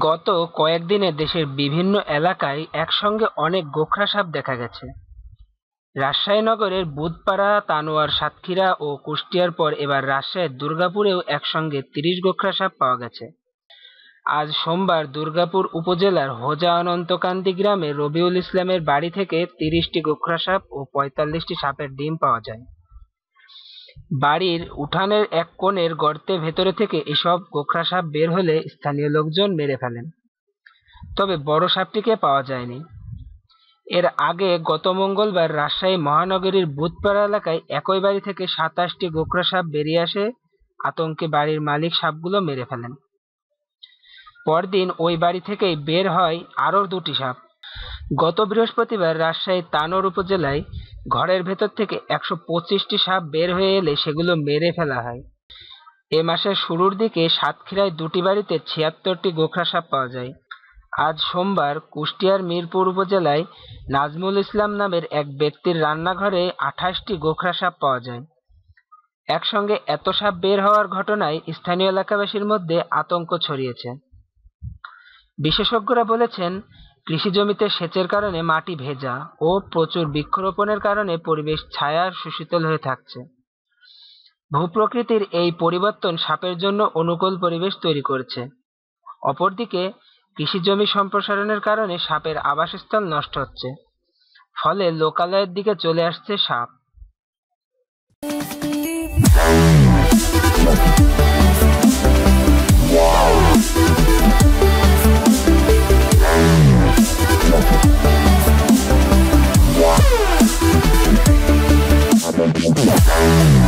গত কয়েকদিনে দেশের বিভিন্ন এলাকায় একসঙ্গে অনেক গোখরা সাপ দেখা গেছে। রাজশাহী নগরের বুধপাড়া, তানোয়ার, সাতক্ষীরা ও কুষ্টিয়ার পর এবার রাজশাহীর দুর্গাপুরেও একসঙ্গে ৩০ গোখরা সাপ পাওয়া গেছে। আজ সোমবার দুর্গাপুর উপজেলার হোজা অনন্তকান্দি গ্রামে রবিউল ইসলামের বাড়ি থেকে ৩০টি গোখরা সাপ ও ৪৫টি সাপের ডিম পাওয়া যায়। বাড়ির উঠানের এক কোণের গর্তের ভেতরে থেকে এসব গোখরা সাপ বের হলে স্থানীয় লোকজন মেরে ফেলেন, তবে বড় সাপটিকে পাওয়া যায়নি। এর আগে গত মঙ্গলবার রাজশাহী মহানগরীর বুধপাড়া এলাকায় একই বাড়ি থেকে ২৭টি গোখরা সাপ বেরিয়ে আসে। আতঙ্কে বাড়ির মালিক সাপগুলো মেরে ফেলেন। পরদিন ওই বাড়ি থেকেই বের হয় আরও ২টি সাপ। গত বৃহস্পতিবার রাজশাহীর তানোর উপজেলায় ঘরের ভেতর থেকে ১২৫টি সাপ বের হয়ে এলে সেগুলো মেরে ফেলা হয়। এ মাসের শুরুর দিকে সাতক্ষীরায় ২টি বাড়িতে ৭৬টি গোখরা সাপ পাওয়া যায়। আজ সোমবার কুষ্টিয়ার মিরপুর উপজেলায় নাজমুল ইসলাম নামের এক ব্যক্তির রান্নাঘরে ২৮টি গোখরা সাপ পাওয়া যায়। একসঙ্গে এত সাপ বের হওয়ার ঘটনায় স্থানীয় এলাকাবাসীর মধ্যে আতঙ্ক ছড়িয়েছে। বিশেষজ্ঞরা বলেছেন, কৃষি জমিতে সেচের কারণে মাটি ভেজা ও প্রচুর বৃক্ষরোপণের কারণে পরিবেশ ছায়ার সুশীতল হয়ে থাকছে। ভূপ্রকৃতির এই পরিবর্তন সাপের জন্য অনুকূল পরিবেশ তৈরি করছে। অপরদিকে কৃষি জমি সম্প্রসারণের কারণে সাপের আবাসস্থল নষ্ট হচ্ছে, ফলে লোকালয়ের দিকে চলে আসছে সাপ। Wow.